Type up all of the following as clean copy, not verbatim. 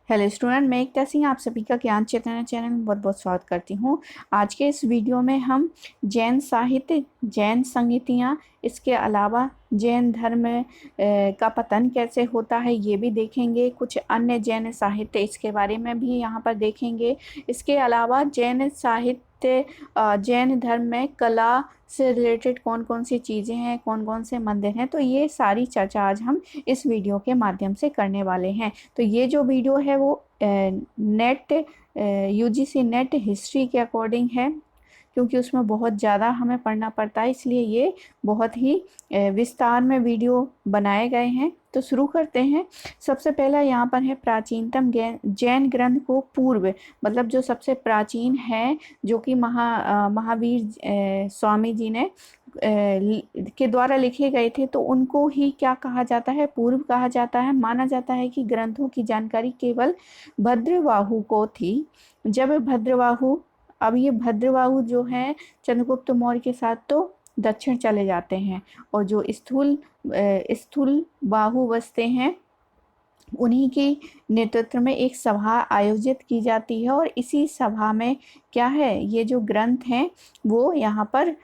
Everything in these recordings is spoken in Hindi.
हेलो स्टूडेंट, मैं एकता सिंह आप सभी का ज्ञान चैतन्य चैनल में बहुत बहुत स्वागत करती हूँ। आज के इस वीडियो में हम जैन साहित्य, जैन संगीतियाँ, इसके अलावा जैन धर्म का पतन कैसे होता है ये भी देखेंगे। कुछ अन्य जैन साहित्य इसके बारे में भी यहाँ पर देखेंगे। इसके अलावा जैन साहित्य, जैन धर्म में कला से रिलेटेड कौन कौन सी चीज़ें हैं, कौन कौन से मंदिर हैं, तो ये सारी चर्चा आज हम इस वीडियो के माध्यम से करने वाले हैं। तो ये जो वीडियो है वो नेट यूजीसी नेट हिस्ट्री के अकॉर्डिंग है, क्योंकि उसमें बहुत ज़्यादा हमें पढ़ना पड़ता है, इसलिए ये बहुत ही विस्तार में वीडियो बनाए गए हैं। तो शुरू करते हैं। सबसे पहला यहाँ पर है प्राचीनतम जैन ग्रंथ को पूर्व, मतलब जो सबसे प्राचीन है, जो कि महावीर स्वामी जी ने के द्वारा लिखे गए थे, तो उनको ही क्या कहा जाता है, पूर्व कहा जाता है। माना जाता है कि ग्रंथों की जानकारी केवल भद्रबाहु को थी। जब भद्रबाहु, अब ये भद्रबाहु जो है चंद्रगुप्त मौर्य के साथ तो दक्षिण चले जाते हैं, और जो स्थूल बाहु बसते हैं उन्हीं के नेतृत्व में एक सभा आयोजित की जाती है, और इसी सभा में क्या है, ये जो ग्रंथ हैं वो यहाँ पर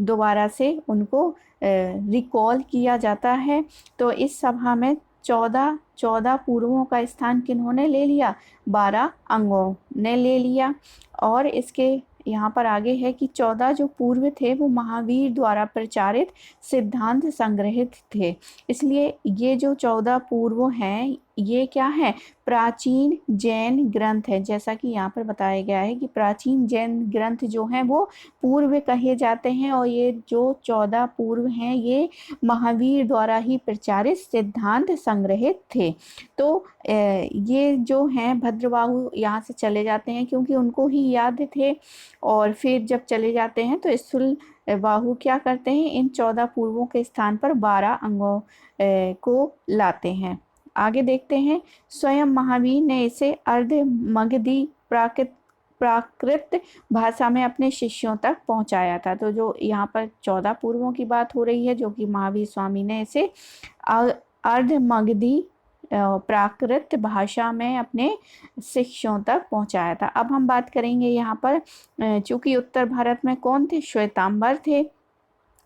दोबारा से उनको रिकॉल किया जाता है। तो इस सभा में 14 पूर्वों का स्थान किन्होंने ले लिया, 12 अंगों ने ले लिया। और इसके यहाँ पर आगे है कि 14 जो पूर्व थे वो महावीर द्वारा प्रचारित सिद्धांत संग्रहित थे। इसलिए ये जो 14 पूर्व हैं ये क्या है, प्राचीन जैन ग्रंथ है। जैसा कि यहाँ पर बताया गया है कि प्राचीन जैन ग्रंथ जो हैं वो पूर्व कहे जाते हैं, और ये जो 14 पूर्व हैं ये महावीर द्वारा ही प्रचारित सिद्धांत संग्रहित थे। तो ये जो हैं भद्रबाहु यहाँ से चले जाते हैं क्योंकि उनको ही याद थे, और फिर जब चले जाते हैं तो स्थूल बाहु क्या करते हैं, इन 14 पूर्वों के स्थान पर 12 अंगों को लाते हैं। आगे देखते हैं। स्वयं महावीर ने इसे अर्ध मगधी प्राकृत भाषा में अपने शिष्यों तक पहुंचाया था। तो जो यहाँ पर 14 पूर्वों की बात हो रही है, जो कि महावीर स्वामी ने इसे अर्ध मगधी प्राकृत भाषा में अपने शिष्यों तक पहुंचाया था। अब हम बात करेंगे यहाँ पर, चूंकि उत्तर भारत में कौन थे, श्वेतांबर थे,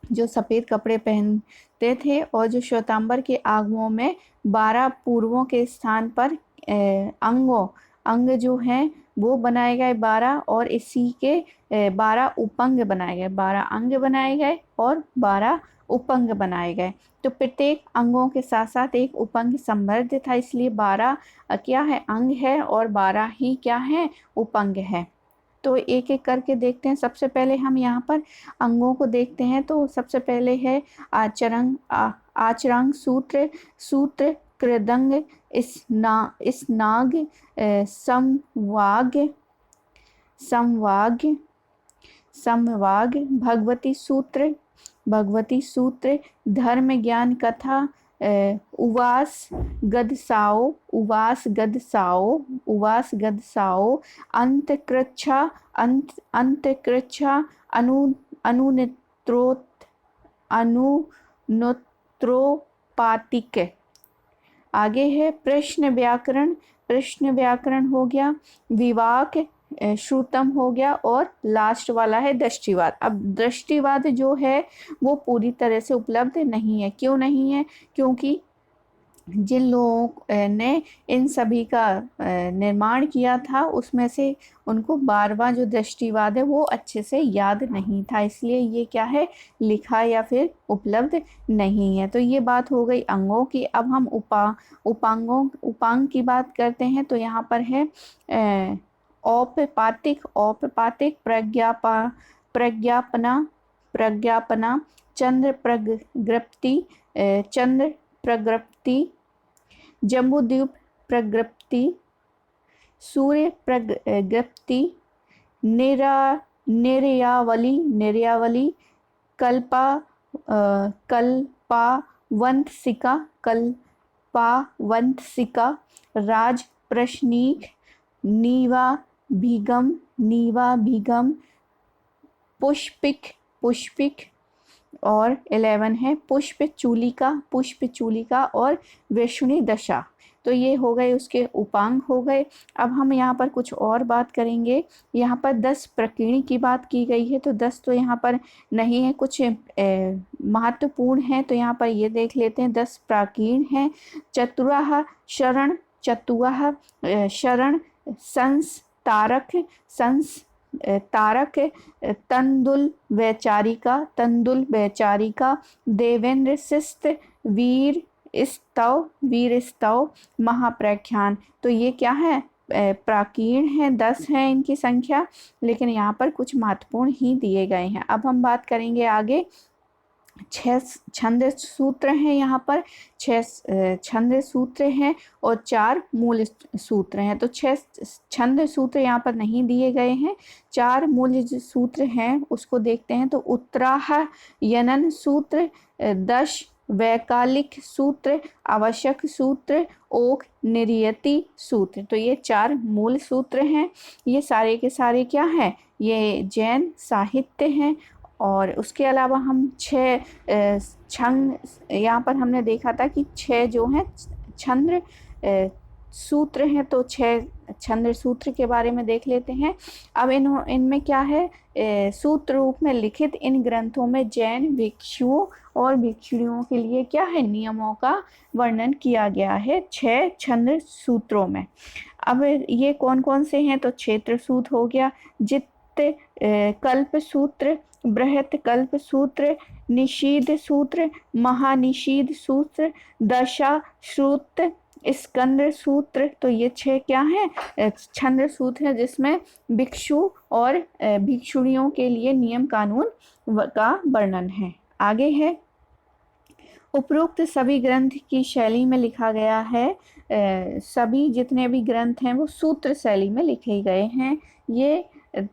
जो सफ़ेद कपड़े पहनते थे, और जो श्वेतांबर के आगमों में 12 पूर्वों के स्थान पर अंग जो हैं वो बनाए गए 12, और इसी के 12 उपंग बनाए गए, 12 अंग बनाए गए और 12 उपंग बनाए गए। तो प्रत्येक अंगों के साथ साथ एक उपंग संबद्ध था, इसलिए 12 क्या है, अंग है, और 12 ही क्या है, उपंग है। तो एक एक करके देखते हैं। सबसे पहले हम यहाँ पर अंगों को देखते हैं। तो सबसे पहले है आचरंग, सूत्र, कृदंग, स्नाग, समवाग, भगवती सूत्र, धर्म ज्ञान कथा, उवास गदसाओ, अंतकृच्छा, अनुत्रोपातिक। आगे है प्रश्न व्याकरण हो गया, विवाक, श्रुतम हो गया, और लास्ट वाला है दृष्टिवाद। अब दृष्टिवाद जो है वो पूरी तरह से उपलब्ध नहीं है। क्यों नहीं है? क्योंकि जिन लोगों ने इन सभी का निर्माण किया था उसमें से उनको 12वां जो दृष्टिवाद है वो अच्छे से याद नहीं था, इसलिए ये क्या है, लिखा या फिर उपलब्ध नहीं है। तो ये बात हो गई अंगों की। अब हम उपांग की बात करते हैं। तो यहाँ पर है औपपातिक, प्रज्ञापना, चंद्र प्रगृप्ति, जम्बूद्वीप प्रगृप्ति, सूर्य प्रगृप्ति, निर्यावली, कल्पावंशिका, राज प्रश्निक, नीवाभिगम, पुष्पिक, और 11 है पुष्प चूलिका और वैष्णवी दशा। तो ये हो गए उसके उपांग हो गए। अब हम यहाँ पर कुछ और बात करेंगे। यहाँ पर 10 प्रकीर्णि की बात की गई है, तो 10 तो यहाँ पर नहीं है, कुछ महत्वपूर्ण है, तो यहाँ पर ये देख लेते हैं। 10 प्राकीर्ण हैं। चतुराः शरण, चतुआः शरण, संस्तारक, संस्तारक, तंदुल वैचारिका, तंदुल वैचारिका, देवेंद्र शिस्त, वीर स्तव, वीर स्तव, महाप्रख्यान। तो ये क्या है, प्राकीर्ण है, 10 है इनकी संख्या, लेकिन यहाँ पर कुछ महत्वपूर्ण ही दिए गए हैं। अब हम बात करेंगे आगे। 6 छंद सूत्र हैं, यहाँ पर 6 छंद सूत्र हैं और 4 मूल सूत्र हैं। तो 6 छंद सूत्र यहाँ पर नहीं दिए गए हैं, 4 मूल सूत्र हैं, उसको देखते हैं। तो उत्तराह यनन सूत्र, 10 वैकालिक सूत्र, आवश्यक सूत्र, ओक निर्यति सूत्र। तो ये 4 मूल सूत्र हैं। ये सारे के सारे क्या हैं, ये जैन साहित्य हैं। और उसके अलावा हम 6 छंद, यहाँ पर हमने देखा था कि 6 जो हैं छंद सूत्र हैं, तो 6 छंद सूत्र के बारे में देख लेते हैं। अब इनमें क्या है, सूत्र रूप में लिखित इन ग्रंथों में जैन भिक्षुओं और भिक्षुणियों के लिए क्या है, नियमों का वर्णन किया गया है 6 छंद सूत्रों में। अब ये कौन कौन से हैं, तो क्षेत्र सूत्र हो गया, जित कल्प सूत्र, बृहत कल्प सूत्र, निषीध सूत्र, महानिषीध सूत्र, दशा श्रुत, स्कंद सूत्र। तो ये 6 क्या हैं, छंद सूत्र हैं, जिसमें भिक्षु और भिक्षुणियों के लिए नियम कानून का वर्णन है। आगे है, उपरोक्त सभी ग्रंथ की शैली में लिखा गया है। सभी जितने भी ग्रंथ हैं वो सूत्र शैली में लिखे गए हैं। ये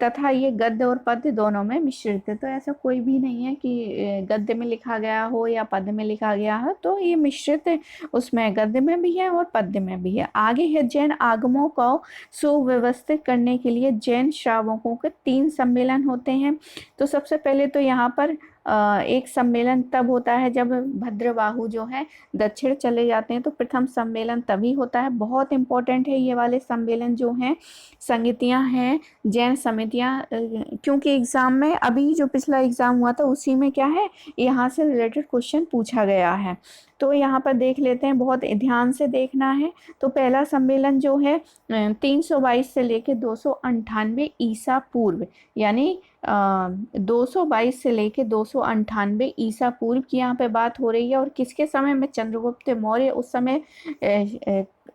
तथा ये गद्य और पद्य दोनों में मिश्रित है। तो ऐसा कोई भी नहीं है कि गद्य में लिखा गया हो या पद्य में लिखा गया हो, तो ये मिश्रित है, उसमें गद्य में भी है और पद्य में भी है। आगे है, जैन आगमों को सुव्यवस्थित करने के लिए जैन श्रावकों के 3 सम्मेलन होते हैं। तो सबसे पहले तो यहाँ पर एक सम्मेलन तब होता है जब भद्रबाहु जो है दक्षिण चले जाते हैं, तो प्रथम सम्मेलन तभी होता है। बहुत इंपॉर्टेंट है ये वाले सम्मेलन जो हैं, समितियां हैं, जैन समितियां, क्योंकि एग्जाम में अभी जो पिछला एग्जाम हुआ था उसी में क्या है, यहाँ से रिलेटेड क्वेश्चन पूछा गया है। तो यहाँ पर देख लेते हैं, बहुत ध्यान से देखना है। तो पहला सम्मेलन जो है 322 से लेके 298 ईसा पूर्व, यानी 222 से लेके 298 ईसा पूर्व की यहाँ पे बात हो रही है। और किसके समय में, चंद्रगुप्त मौर्य, उस समय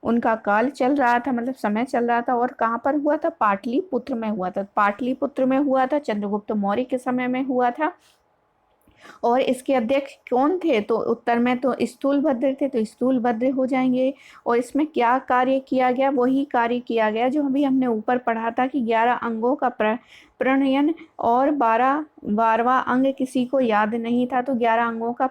उनका काल चल रहा था, मतलब समय चल रहा था। और कहाँ पर हुआ था, पाटलिपुत्र में हुआ था। पाटलिपुत्र में हुआ था, चंद्रगुप्त मौर्य के समय में हुआ था। और इसके अध्यक्ष कौन थे, तो उत्तर में तो स्थूलभद्र थे, तो स्थूलभद्र हो जाएंगे। और इसमें क्या कार्य किया गया, वही कार्य किया गया जो अभी हमने ऊपर पढ़ा था कि 11 अंगों का प्रणयन, और 12वां अंग किसी को याद नहीं था, तो 11 अंगों का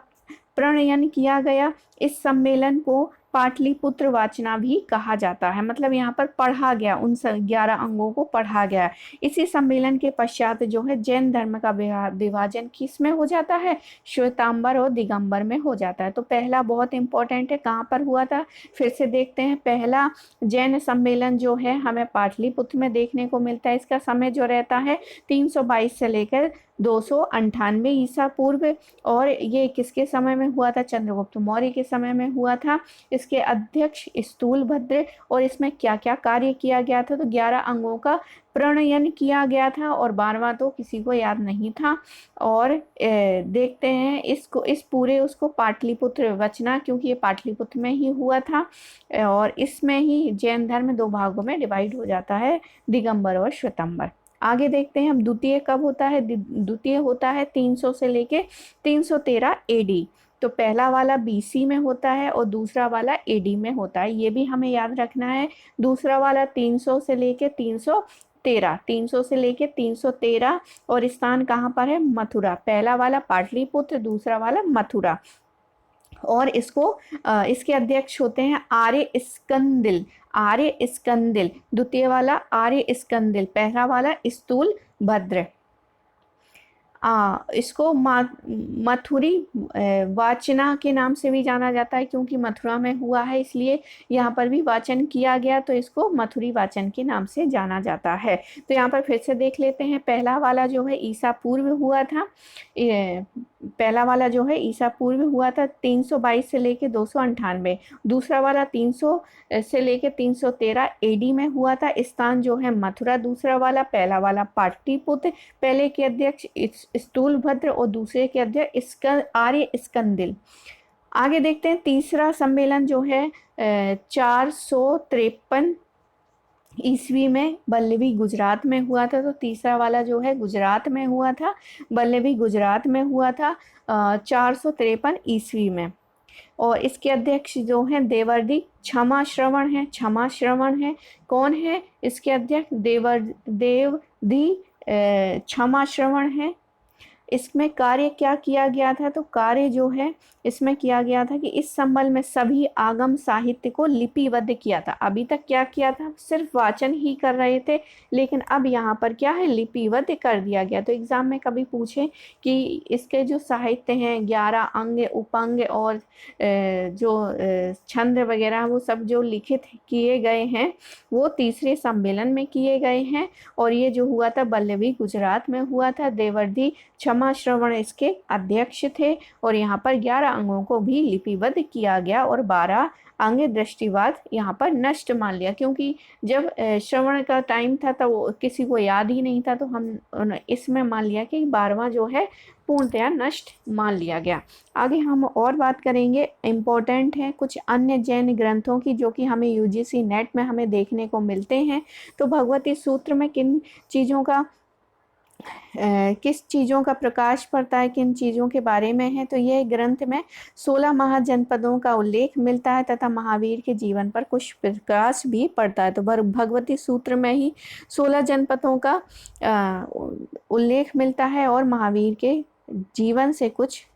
प्रणयन किया गया। इस सम्मेलन को पाटलिपुत्र वाचना भी कहा जाता है, मतलब यहाँ पर पढ़ा गया, उन 11 अंगों को पढ़ा गया। इसी सम्मेलन के पश्चात जो है जैन धर्म का विभाजन किस में हो जाता है, श्वेतांबर और दिगंबर में हो जाता है। तो पहला बहुत इंपॉर्टेंट है, कहाँ पर हुआ था, फिर से देखते हैं। पहला जैन सम्मेलन जो है हमें पाटलिपुत्र में देखने को मिलता है। इसका समय जो रहता है 322 से लेकर 298 ईसा पूर्व। और ये किसके समय में हुआ था, चंद्रगुप्त मौर्य के समय में हुआ था। इसके अध्यक्ष स्थूलभद्र। और इसमें क्या क्या कार्य किया गया था, तो 11 अंगों का प्रणयन किया गया था, और 12वां तो किसी को याद नहीं था। और देखते हैं इसको, इस पूरे उसको पाटलिपुत्र वचना, क्योंकि ये पाटलिपुत्र में ही हुआ था। और इसमें ही जैन धर्म 2 भागों में डिवाइड हो जाता है, दिगंबर और श्वेतांबर। आगे देखते हैं हम, द्वितीय कब होता है, द्वितीय होता है 300 से लेके 313 एडी। तो पहला वाला बीसी में होता है और दूसरा वाला एडी में होता है, ये भी हमें याद रखना है। दूसरा वाला 300 से लेके 313, 300 से लेके 313। और स्थान कहाँ पर है, मथुरा। पहला वाला पाटलिपुत्र, दूसरा वाला मथुरा। और इसको इसके अध्यक्ष होते हैं आर्य स्कंदिल, आर्य स्कंदिल। द्वितीय वाला आर्य स्कंदिल, पहला वाला स्थूल भद्र। इसको मथुरी वाचना के नाम से भी जाना जाता है, क्योंकि मथुरा में हुआ है इसलिए यहाँ पर भी वाचन किया गया, तो इसको मथुरी वाचन के नाम से जाना जाता है। तो यहाँ पर फिर से देख लेते हैं, पहला वाला जो है ईसा पूर्व हुआ था, पहला वाला जो है ईसा पूर्व हुआ था 322 से लेके 298। दूसरा वाला 300 से लेके 313 एडी में हुआ था, स्थान जो है मथुरा दूसरा वाला। पहला वाला पाटलिपुत्र, पहले के अध्यक्ष स्थूलभद्र और दूसरे के अध्यक्ष आर्य स्कंदिल। आगे देखते हैं तीसरा सम्मेलन जो है 453 ईस्वी में बल्लभी गुजरात में हुआ था। तो तीसरा वाला जो है गुजरात में हुआ था, बल्लभी गुजरात में हुआ था 453 ईस्वी में। और इसके अध्यक्ष जो हैं देवर्दी क्षमा श्रवण है। कौन है इसके अध्यक्ष? देवदी क्षमा श्रवण है। इसमें कार्य क्या किया गया था? तो कार्य जो है इसमें किया गया था कि इस संबल में सभी आगम साहित्य को लिपिबद्ध किया था। अभी तक क्या किया था? सिर्फ वाचन ही कर रहे थे, लेकिन अब यहाँ पर क्या है? लिपिबद्ध कर दिया गया। तो एग्जाम में कभी पूछे कि इसके जो साहित्य हैं 11 अंग, उपांग और जो छंद वगैरह वो सब जो लिखित किए गए हैं वो तीसरे सम्मेलन में किए गए हैं। और ये जो हुआ था बल्लभी गुजरात में हुआ था। देवर्दी क्षमा श्रवण इसके अध्यक्ष थे। और यहाँ पर 11 अंगों को भी लिपिबद्ध किया गया और 12 अंग दृष्टिवाद यहाँ पर नष्ट मान लिया, क्योंकि जब श्रवण का टाइम था तो वो किसी को याद ही नहीं था, तो हम इसमें मान लिया कि 12वां जो है पूर्णतया नष्ट मान लिया गया। आगे हम और बात करेंगे, इम्पोर्टेंट है कुछ अन्य जैन ग्रंथों की जो कि हमें यूजीसी नेट में हमें देखने को मिलते हैं। तो भगवती सूत्र में किस चीज़ों का प्रकाश पड़ता है, किन चीज़ों के बारे में है? तो यह ग्रंथ में 16 महाजनपदों का उल्लेख मिलता है तथा महावीर के जीवन पर कुछ प्रकाश भी पड़ता है। तो भगवती सूत्र में ही 16 जनपदों का उल्लेख मिलता है और महावीर के जीवन से कुछ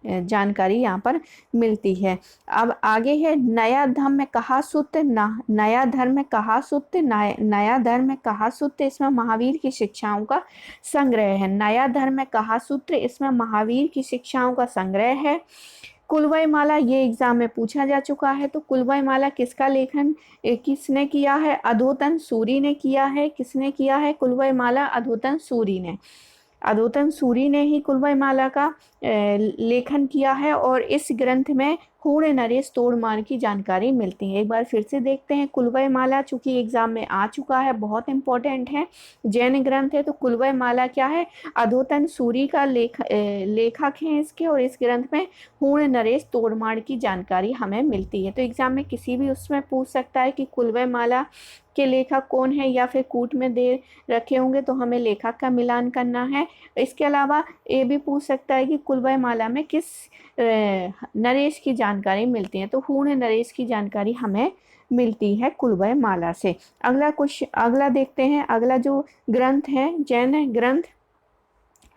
जानकारी यहाँ पर मिलती है। अब आगे है नया धर्म में कहा सूत्र, नया धर्म में कहा सूत्र, नया धर्म में कहा सूत्र, इसमें महावीर की शिक्षाओं का संग्रह है। नया धर्म में कहा सूत्र इसमें महावीर की शिक्षाओं का संग्रह है। कुलवय माला ये एग्जाम में पूछा जा चुका है। तो कुलवय माला किसका लेखन किसने किया है? अधोतन सूरी ने किया है। किसने किया है कुलवय माला? अधोतन सूरी ने। अधोतन सूरी ने ही कुलवय माला का लेखन किया है। और इस ग्रंथ में हूण नरेश तोड़मार की जानकारी मिलती है। एक बार फिर से देखते हैं कुलवय माला, चूंकि एग्जाम में आ चुका है, बहुत इंपॉर्टेंट है, जैन ग्रंथ है। तो कुलवय माला क्या है? अधोतन सूरी का लेखक हैं इसके, और इस ग्रंथ में हूण नरेश तोड़मार की जानकारी हमें मिलती है। तो एग्जाम में किसी भी उसमें पूछ सकता है कि कुलवय माला के लेखक कौन है, या फिर कूट में दे रखे होंगे तो हमें लेखक का मिलान करना है। इसके अलावा ये भी पूछ सकता है कि कुलवय माला में किस नरेश की जानकारी मिलती है। तो हूण नरेश की जानकारी हमें मिलती है कुलवय माला से। अगला देखते हैं। अगला जो ग्रंथ है जैन ग्रंथ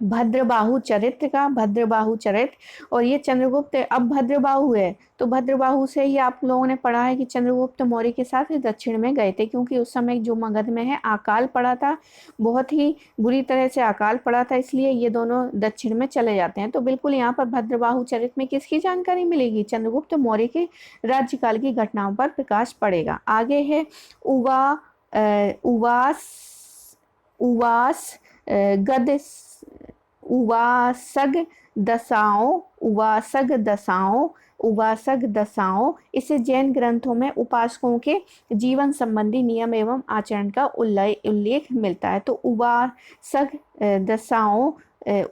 भद्रबाहु चरित्र का, भद्रबाहु चरित्र। और ये चंद्रगुप्त, अब भद्रबाहु है तो भद्रबाहु से ही आप लोगों ने पढ़ा है कि चंद्रगुप्त मौर्य के साथ दक्षिण में गए थे, क्योंकि उस समय जो मगध में है अकाल पड़ा था, बहुत ही बुरी तरह से अकाल पड़ा था, इसलिए ये दोनों दक्षिण में चले जाते हैं। तो बिल्कुल यहाँ पर भद्रबाहु चरित्र में किसकी जानकारी मिलेगी? चंद्रगुप्त मौर्य के राज्यकाल की घटनाओं पर प्रकाश पड़ेगा। आगे है उवासक दशाओं। इसे जैन ग्रंथों में उपासकों के जीवन संबंधी नियम एवं आचरण का उल्लेख मिलता है। तो उवासक दशाओं,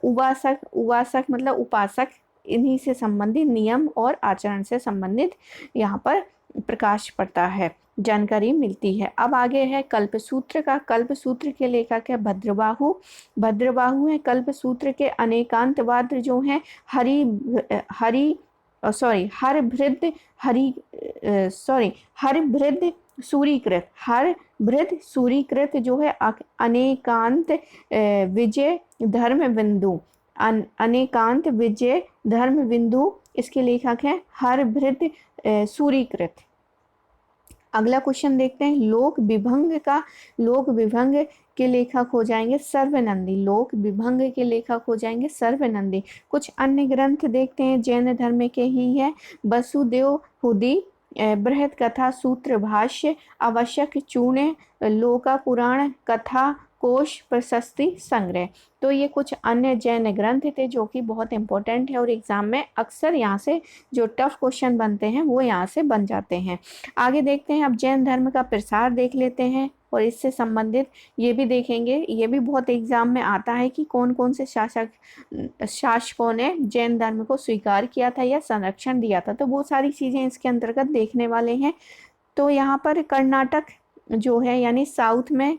उवासक मतलब उपासक, इन्हीं से संबंधित नियम और आचरण से संबंधित यहाँ पर प्रकाश पड़ता है, जानकारी मिलती है। अब आगे है कल्पसूत्र का। कल्पसूत्र के लेखक है भद्रबाहु है। कल्पसूत्र के अनेकांतवाद जो हैं हरभृद सूरीकृत जो है अनेकांत विजय धर्म बिंदु, इसके लेखक हैं हरभृद सूरीकृत। अगला क्वेश्चन देखते हैं। लोक विभंग के लेखक हो जाएंगे सर्वनंदी। लोक विभंग के लेखक हो जाएंगे सर्वनंदी। कुछ अन्य ग्रंथ देखते हैं जैन धर्म के ही है। वसुदेव हुदी, बृहद कथा सूत्र भाष्य, आवश्यक चूर्ण, लोका पुराण, कथा कोश, प्रशस्ति संग्रह। तो ये कुछ अन्य जैन ग्रंथ थे जो कि बहुत इंपॉर्टेंट है और एग्जाम में अक्सर यहाँ से जो टफ क्वेश्चन बनते हैं वो यहाँ से बन जाते हैं। आगे देखते हैं। अब जैन धर्म का प्रसार देख लेते हैं और इससे संबंधित ये भी देखेंगे। ये भी बहुत एग्जाम में आता है कि कौन कौन से शासकों ने जैन धर्म को स्वीकार किया था या संरक्षण दिया था। तो वो सारी चीज़ें इसके अंतर्गत देखने वाले हैं। तो यहाँ पर कर्नाटक जो है यानी साउथ में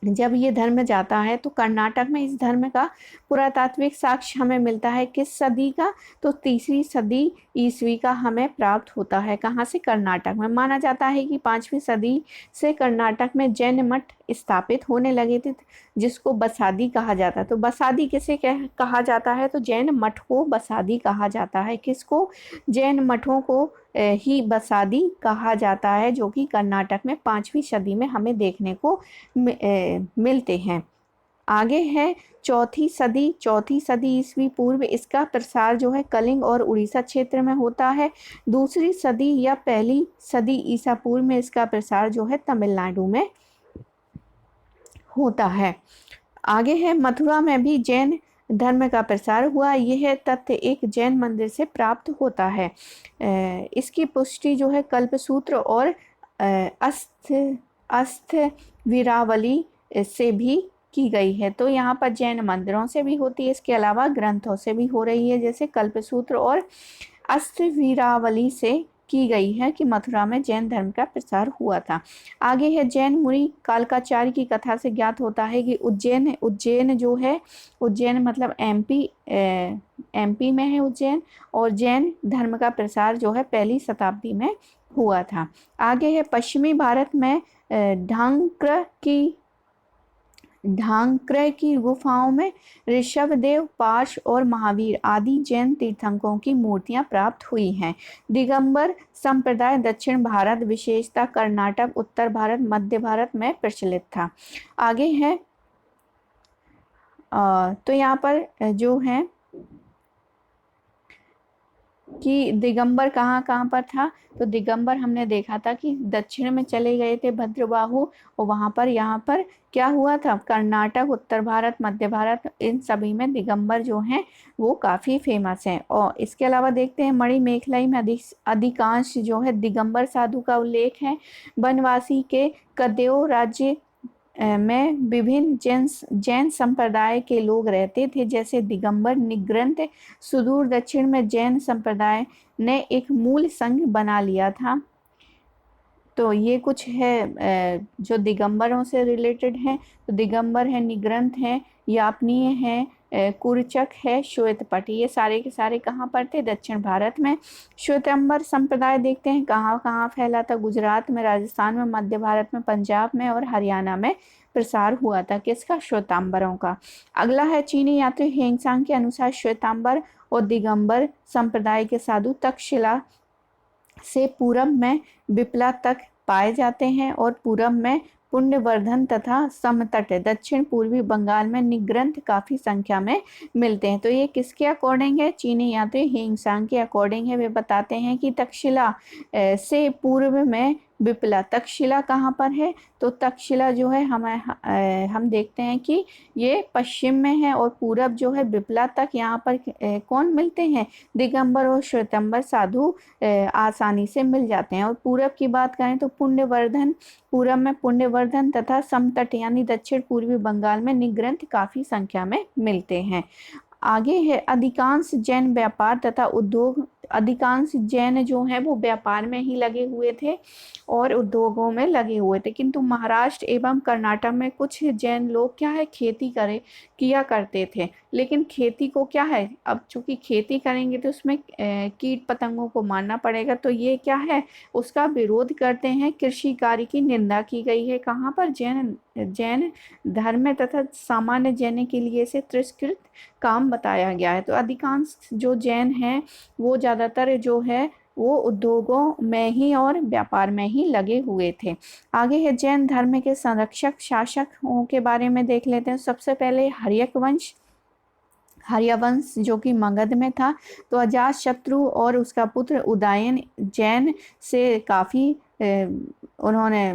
जब ये धर्म जाता है तो कर्नाटक में इस धर्म का पुरातात्विक साक्ष्य हमें मिलता है किस सदी का? तो 3वीं सदी ईस्वी का हमें प्राप्त होता है। कहाँ से? कर्नाटक में। माना जाता है कि 5वीं सदी से कर्नाटक में जैन मठ स्थापित होने लगे थे जिसको बसादी कहा जाता है। तो बसादी किसे कहा जाता है? तो जैन मठ को बसादी कहा जाता है। किसको? जैन मठों को ही बसादी कहा जाता है जो कि कर्नाटक में 5वीं सदी में हमें देखने को मिलते हैं। आगे है चौथी सदी ईस्वी पूर्व। इसका प्रसार जो है कलिंग और उड़ीसा क्षेत्र में होता है। दूसरी सदी या पहली सदी ईसा पूर्व में इसका प्रसार जो है तमिलनाडु में होता है। आगे है मथुरा में भी जैन धर्म का प्रसार हुआ। यह तथ्य एक जैन मंदिर से प्राप्त होता है। इसकी पुष्टि जो है कल्पसूत्र और अस्थ वीरावली से भी की गई है। तो यहाँ पर जैन मंदिरों से भी होती है, इसके अलावा ग्रंथों से भी हो रही है, जैसे कल्पसूत्र और अस्थ वीरावली से की गई है कि मथुरा में जैन धर्म का प्रसार हुआ था। आगे है जैन मुनि कालकाचार्य की कथा से ज्ञात होता है कि उज्जैन जो है, उज्जैन मतलब एमपी में है उज्जैन, और जैन धर्म का प्रसार जो है 1ली शताब्दी में हुआ था। आगे है पश्चिमी भारत में ढांकरे की गुफाओं में ऋषभदेव, पार्श और महावीर आदि जैन तीर्थंकरों की मूर्तियां प्राप्त हुई हैं। दिगंबर संप्रदाय दक्षिण भारत, विशेषतः कर्नाटक, उत्तर भारत, मध्य भारत में प्रचलित था। आगे है तो यहाँ पर जो है कि दिगंबर कहाँ पर था? तो दिगंबर हमने देखा था कि दक्षिण में चले गए थे भद्रबाहु, और वहाँ पर यहाँ पर क्या हुआ था? कर्नाटक, उत्तर भारत, मध्य भारत, इन सभी में दिगंबर जो हैं वो काफ़ी फेमस हैं। और इसके अलावा देखते हैं मणिमेखलाई में अधिकांश जो है दिगंबर साधु का उल्लेख है। वनवासी के कदेव राज्य में विभिन्न जैन संप्रदाय के लोग रहते थे, जैसे दिगंबर, निग्रंथ। सुदूर दक्षिण में जैन संप्रदाय ने एक मूल संघ बना लिया था। तो ये कुछ है जो दिगंबरों से रिलेटेड है। तो दिगंबर है, निग्रंथ है, यापनीय है, कुरचक है, श्वेतपट, ये सारे के सारे कहाँ पर थे? दक्षिण भारत में। श्वेतांबर संप्रदाय देखते हैं कहाँ कहाँ फैला था? गुजरात में, राजस्थान में, मध्य भारत में, पंजाब में और हरियाणा में प्रसार हुआ था। किसका? श्वेतांबरों का। अगला है चीनी यात्री हेंगसांग के अनुसार श्वेतांबर और दिगंबर संप्रदाय के साधु तक्षशिला से पूरब में बिपला तक पाए जाते हैं और पूरब में पुण्यवर्धन तथा समतट दक्षिण पूर्वी बंगाल में निग्रंथ काफ़ी संख्या में मिलते हैं। तो ये किसके अकॉर्डिंग है? चीनी यात्री हेंगसांग के अकॉर्डिंग है। वे बताते हैं कि तक्षशिला से पूर्व में बिपला। तक्षशिला कहाँ पर है? तो तक्षशिला जो है हम देखते हैं कि ये पश्चिम में है, और पूरब जो है बिपला तक यहाँ पर कौन मिलते हैं? दिगंबर और श्वेतांबर साधु आसानी से मिल जाते हैं। और पूरब की बात करें तो पुण्यवर्धन, पूरब में पुण्यवर्धन तथा समतट यानी दक्षिण पूर्वी बंगाल में निग्रंथ काफ़ी संख्या में मिलते हैं। आगे है अधिकांश जैन व्यापार तथा उद्योग। अधिकांश जैन जो हैं वो व्यापार में ही लगे हुए थे और उद्योगों में लगे हुए थे, किंतु महाराष्ट्र एवं कर्नाटक में कुछ जैन लोग क्या है खेती किया करते थे। लेकिन खेती को क्या है, अब चूंकि खेती करेंगे तो उसमें कीट पतंगों को मारना पड़ेगा, तो ये क्या है, उसका विरोध करते हैं। कृषि कार्य की निंदा की गई है। कहाँ पर? जैन धर्म तथा सामान्य जैन के लिए इसे तिरस्कृत काम बताया गया है। तो अधिकांश जो जैन हैं वो ज़्यादातर जो है वो उद्योगों में ही और व्यापार में ही लगे हुए थे। आगे है जैन धर्म के संरक्षक शासकों के बारे में देख लेते हैं। सबसे पहले हर्यवंश जो कि मगध में था। तो अजातशत्रु और उसका पुत्र उदयन जैन से काफ़ी उन्होंने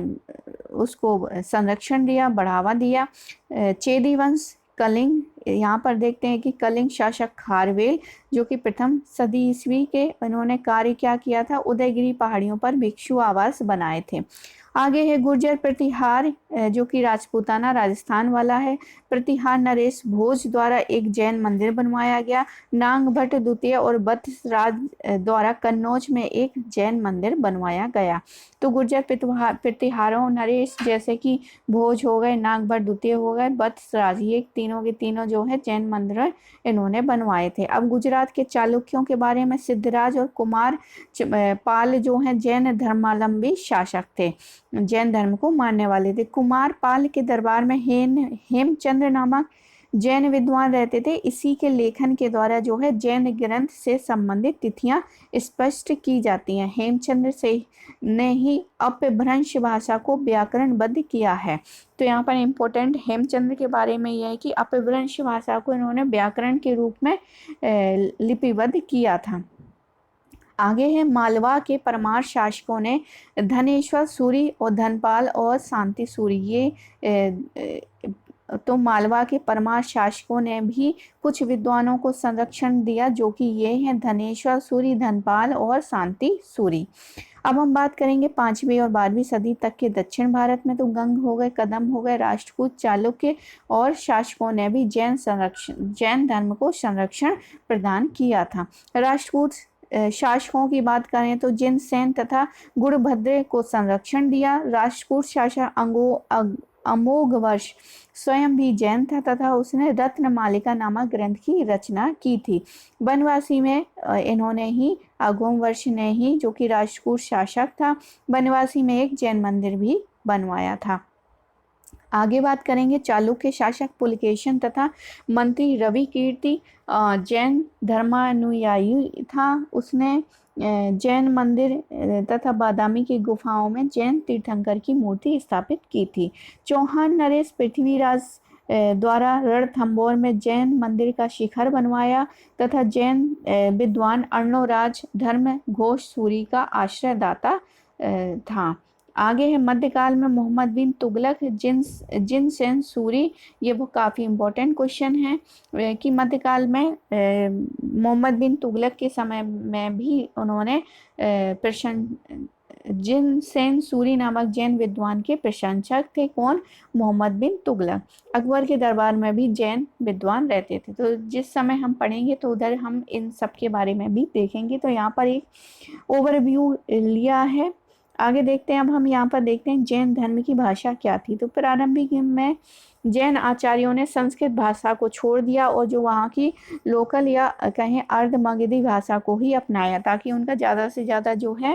उसको संरक्षण दिया, बढ़ावा दिया। चेदी वंश कलिंग, यहाँ पर देखते हैं कि कलिंग शासक खारवेल जो कि प्रथम सदी ईस्वी के इन्होंने कार्य क्या किया था, उदयगिरी पहाड़ियों पर भिक्षु आवास बनाए थे। आगे है गुर्जर प्रतिहार जो कि राजपूताना राजस्थान वाला है। प्रतिहार नरेश भोज द्वारा एक जैन मंदिर बनवाया गया। नांग भट्ट द्वितीय और बत्सराज द्वारा कन्नौज में एक जैन मंदिर बनवाया गया। तो गुर्जर प्रतिहारों नरेश जैसे कि भोज हो गए, नाग भट्ट द्वितीय हो गए, बत्सराज, ये तीनों के तीनों जो है जैन मंदिर इन्होंने बनवाए थे। अब गुजरात के चालुक्यों के बारे में, सिद्धराज और कुमार पाल जो हैं जैन धर्मावलंबी शासक थे, जैन धर्म को मानने वाले थे। कुमार पाल के दरबार में हेमचंद्र नामक जैन विद्वान रहते थे। इसी के लेखन के द्वारा जो है जैन ग्रंथ से संबंधित तिथियां स्पष्ट की जाती हैं। हेमचंद्र से ने ही अपभ्रंश भाषा को व्याकरणबद्ध किया है। तो यहाँ पर इम्पोर्टेंट हेमचंद्र के बारे में यह है कि अपभ्रंश भाषा को इन्होंने व्याकरण के रूप में लिपिबद्ध किया था। आगे है मालवा के परमार शासकों ने धनेश्वर सूरी और धनपाल और शांति सूरी, ये तो मालवा के परमार शासकों ने भी कुछ विद्वानों को संरक्षण दिया जो कि ये हैं धनेश्वर सूरी, धनपाल और शांति सूरी। अब हम बात करेंगे 5वीं और 12वीं सदी तक के दक्षिण भारत में। तो गंग हो गए, कदम हो गए, राष्ट्रकूट, चालुक्य और शासकों ने भी जैन धर्म को संरक्षण प्रदान किया था। राष्ट्रकूट शासकों की बात करें तो जिनसेन तथा गुणभद्र को संरक्षण दिया। राष्ट्रकूट शासक अमोघवर्ष स्वयं भी जैन था तथा उसने रत्नमालिका नामक ग्रंथ की रचना की थी। बनवासी में इन्होंने ही अगोमवर्ष ने ही, जो कि राष्ट्रकूट शासक था, बनवासी में एक जैन मंदिर भी बनवाया था। आगे बात करेंगे चालुक्य शासक पुलकेशन तथा मंत्री रवि कीर्ति जैन धर्मानुयायी था। उसने जैन मंदिर तथा बादामी की गुफाओं में जैन तीर्थंकर की मूर्ति स्थापित की थी। चौहान नरेश पृथ्वीराज द्वारा रणथंभौर में जैन मंदिर का शिखर बनवाया तथा जैन विद्वान अर्णोराज धर्म घोष सूरी का आश्रयदाता था। आगे है मध्यकाल में मोहम्मद बिन तुगलक जिनसेन सूरी, ये वो काफ़ी इम्पोर्टेंट क्वेश्चन है कि मध्यकाल में मोहम्मद बिन तुगलक के समय में भी उन्होंने जिनसेन सूरी नामक जैन विद्वान के प्रशंसक थे। कौन? मोहम्मद बिन तुगलक। अकबर के दरबार में भी जैन विद्वान रहते थे। तो जिस समय हम पढ़ेंगे तो उधर हम इन सब के बारे में भी देखेंगे। तो यहाँ पर एक ओवरव्यू लिया है। आगे देखते हैं। अब हम यहाँ पर देखते हैं जैन धर्म की भाषा क्या थी। तो प्रारंभिक में जैन आचार्यों ने संस्कृत भाषा को छोड़ दिया और जो वहाँ की लोकल या कहें अर्ध मगधी भाषा को ही अपनाया ताकि उनका ज़्यादा से ज़्यादा जो है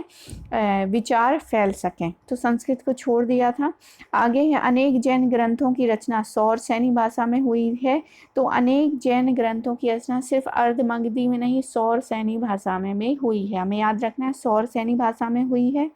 विचार फैल सकें। तो संस्कृत को छोड़ दिया था। आगे है अनेक जैन ग्रंथों की रचना सौर सैनी भाषा में हुई है। तो अनेक जैन ग्रंथों की रचना सिर्फ अर्ध मगधी में नहीं, सौर सैनी भाषा में भी हुई है। हमें याद रखना है सौर सैनी भाषा में हुई है।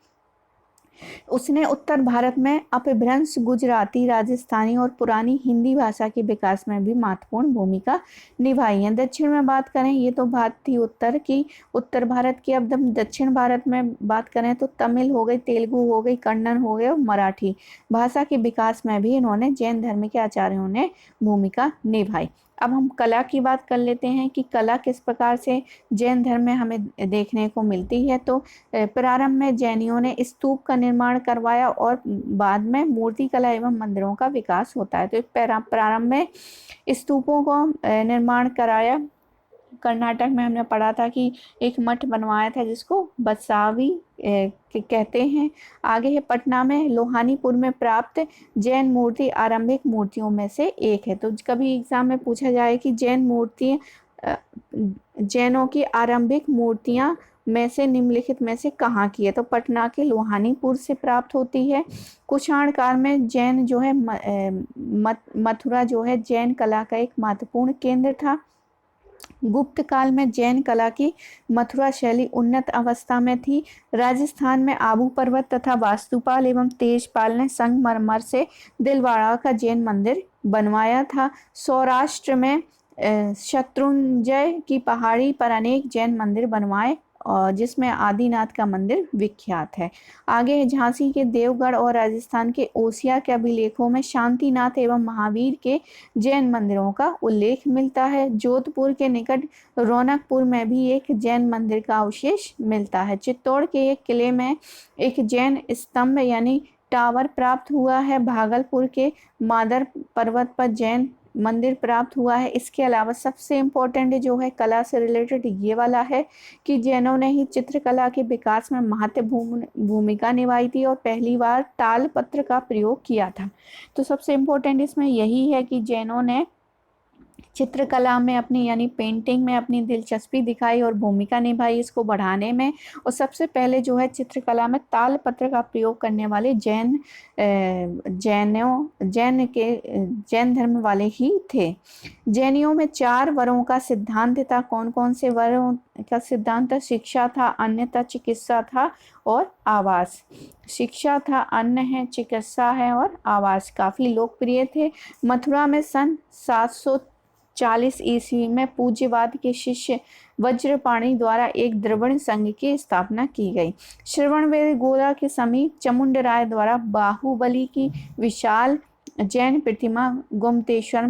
उसने उत्तर भारत में अपभ्रंश, गुजराती, राजस्थानी और पुरानी हिंदी भाषा के विकास में भी महत्वपूर्ण भूमिका निभाई है। दक्षिण में बात करें, ये तो बात थी उत्तर की, उत्तर भारत की। अब हम दक्षिण भारत में बात करें तो तमिल हो गई, तेलुगु हो गई, कन्नड़ हो गए और मराठी भाषा के विकास में भी इन्होंने जैन धर्म के आचार्यों ने भूमिका निभाई। अब हम कला की बात कर लेते हैं कि कला किस प्रकार से जैन धर्म में हमें देखने को मिलती है। तो प्रारंभ में जैनियों ने स्तूप का निर्माण करवाया और बाद में मूर्ति कला एवं मंदिरों का विकास होता है। तो प्रारंभ में स्तूपों को निर्माण कराया। कर्नाटक में हमने पढ़ा था कि एक मठ बनवाया था जिसको बसावी कहते हैं। आगे है पटना में लोहानीपुर में प्राप्त जैन मूर्ति आरंभिक मूर्तियों में से एक है। तो कभी एग्जाम में पूछा जाए कि जैनों की आरंभिक मूर्तियां में से निम्नलिखित में से कहाँ की है। तो पटना के लोहानीपुर से प्राप्त होती है। कुषाण काल में जैन जो है मथुरा जो है जैन कला का एक महत्वपूर्ण केंद्र था। गुप्त काल में जैन कला की मथुरा शैली उन्नत अवस्था में थी। राजस्थान में आबू पर्वत तथा वास्तुपाल एवं तेजपाल ने संगमरमर से दिलवाड़ा का जैन मंदिर बनवाया था। सौराष्ट्र में शत्रुंजय की पहाड़ी पर अनेक जैन मंदिर बनवाए, जिसमें आदिनाथ का मंदिर विख्यात है। आगे झांसी के देवगढ़ और राजस्थान के ओसिया के अभिलेखों में शांतिनाथ एवं महावीर के जैन मंदिरों का उल्लेख मिलता है। जोधपुर के निकट रौनकपुर में भी एक जैन मंदिर का अवशेष मिलता है। चित्तौड़ के एक किले में एक जैन स्तंभ यानी टावर प्राप्त हुआ है। भागलपुर के मादर पर्वत पर जैन मंदिर प्राप्त हुआ है। इसके अलावा सबसे इम्पोर्टेंट जो है कला से रिलेटेड ये वाला है कि जैनों ने ही चित्रकला के विकास में महत्वपूर्ण भूमिका निभाई थी और पहली बार तालपत्र का प्रयोग किया था। तो सबसे इम्पोर्टेंट इसमें यही है कि जैनों ने चित्रकला में अपनी यानी पेंटिंग में अपनी दिलचस्पी दिखाई और भूमिका निभाई इसको बढ़ाने में। और सबसे पहले जो है चित्रकला में तालपत्र का प्रयोग करने वाले जैन धर्म वाले ही थे। जैनियों में 4 वरों का सिद्धांत था। कौन कौन से वरों का सिद्धांत था? शिक्षा था, अन्न था, चिकित्सा था और आवास। शिक्षा था, अन्न है, चिकित्सा है और आवास काफी लोकप्रिय थे। मथुरा में सन 740 ईस्वी में पूज्यवाद के शिष्य वज्रपाणि द्वारा एक द्रविड़ संघ की स्थापना की गई। श्रवणबेलगोला के समीप चामुंडराय द्वारा बाहुबली की विशाल जैन प्रतिमा गोमतेश्वर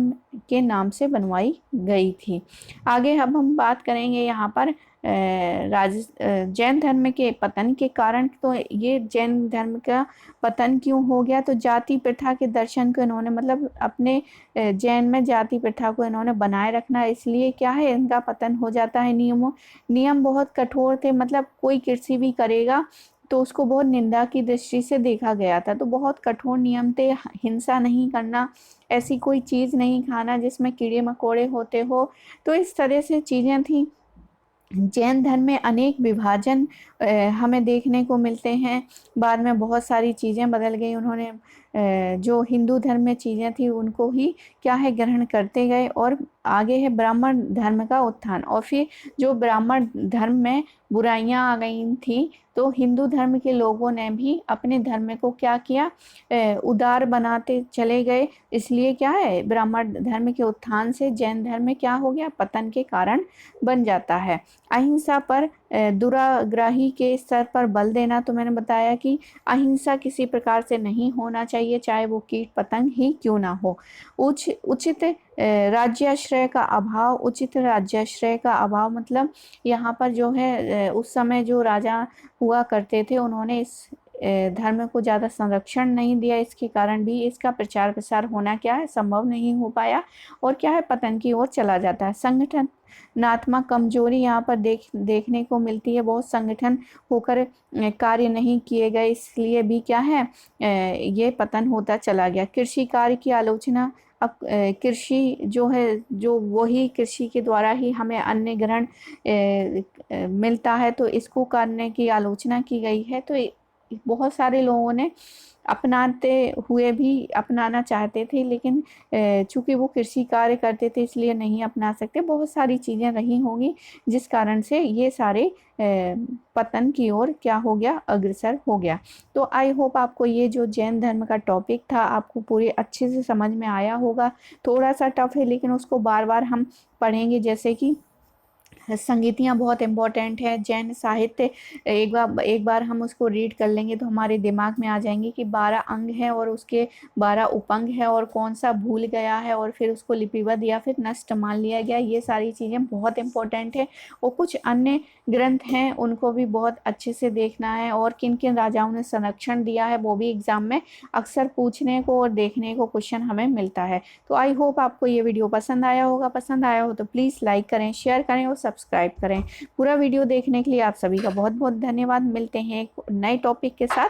के नाम से बनवाई गई थी। आगे अब हम बात करेंगे यहाँ पर जैन धर्म के पतन के कारण। तो ये जैन धर्म का पतन क्यों हो गया? तो जाति प्रथा के दर्शन को इन्होंने मतलब अपने जैन में जाति प्रथा को इन्होंने बनाए रखना, इसलिए क्या है इनका पतन हो जाता है। नियम बहुत कठोर थे, मतलब कोई कृषि भी करेगा तो उसको बहुत निंदा की दृष्टि से देखा गया था। तो बहुत कठोर नियम थे, हिंसा नहीं करना, ऐसी कोई चीज़ नहीं खाना जिसमें कीड़े मकोड़े होते हो। तो इस तरह से चीज़ें थी। जैन धर्म में अनेक विभाजन हमें देखने को मिलते हैं। बाद में बहुत सारी चीज़ें बदल गई, उन्होंने जो हिंदू धर्म में चीज़ें थी उनको ही क्या है ग्रहण करते गए। और आगे है ब्राह्मण धर्म का उत्थान। और फिर जो ब्राह्मण धर्म में बुराइयां आ गई थी तो हिंदू धर्म के लोगों ने भी अपने धर्म को क्या किया, उदार बनाते चले गए। इसलिए क्या है ब्राह्मण धर्म के उत्थान से जैन धर्म में क्या हो गया, पतन के कारण बन जाता है। अहिंसा पर दुराग्रही के स्तर पर बल देना। तो मैंने बताया कि अहिंसा किसी प्रकार से नहीं होना चाहिए, चाहे वो कीट पतंग ही क्यों ना हो। उचित राज्याश्रय का अभाव। उचित राज्याश्रय का अभाव मतलब यहाँ पर जो है उस समय जो राजा हुआ करते थे उन्होंने इस धर्म को ज़्यादा संरक्षण नहीं दिया, इसके कारण भी इसका प्रचार प्रसार होना क्या है संभव नहीं हो पाया और क्या है पतन की ओर चला जाता है। संगठनात्मक कमजोरी यहाँ पर देखने को मिलती है, बहुत संगठन होकर कार्य नहीं किए गए, इसलिए भी क्या है ये पतन होता चला गया। कृषि कार्य की आलोचना। अब कृषि जो है जो वही कृषि के द्वारा ही हमें अन्न ग्रहण मिलता है, तो इसको करने की आलोचना की गई है। तो बहुत सारे लोगों ने अपनाते हुए भी अपनाना चाहते थे, लेकिन चूंकि वो कृषि कार्य करते थे इसलिए नहीं अपना सकते। बहुत सारी चीज़ें रही होंगी जिस कारण से ये सारे पतन की ओर क्या हो गया, अग्रसर हो गया। तो आई होप आपको ये जो जैन धर्म का टॉपिक था आपको पूरे अच्छे से समझ में आया होगा। थोड़ा सा टफ है लेकिन उसको बार बार हम पढ़ेंगे। जैसे कि संगीतियाँ बहुत इम्पोर्टेंट है, जैन साहित्य एक बार हम उसको रीड कर लेंगे तो हमारे दिमाग में आ जाएंगे कि 12 अंग है और उसके 12 उपअंग है और कौन सा भूल गया है और फिर उसको लिपिबद्ध या फिर नष्ट मान लिया गया। ये सारी चीज़ें बहुत इम्पोर्टेंट है। और कुछ अन्य ग्रंथ हैं उनको भी बहुत अच्छे से देखना है और किन किन राजाओं ने संरक्षण दिया है वो भी एग्जाम में अक्सर पूछने को और देखने को क्वेश्चन हमें मिलता है। तो आई होप आपको ये वीडियो पसंद आया होगा। पसंद आया हो तो प्लीज़ लाइक करें, शेयर करें और सब्सक्राइब करें। पूरा वीडियो देखने के लिए आप सभी का बहुत बहुत धन्यवाद। मिलते हैं एक नए टॉपिक के साथ।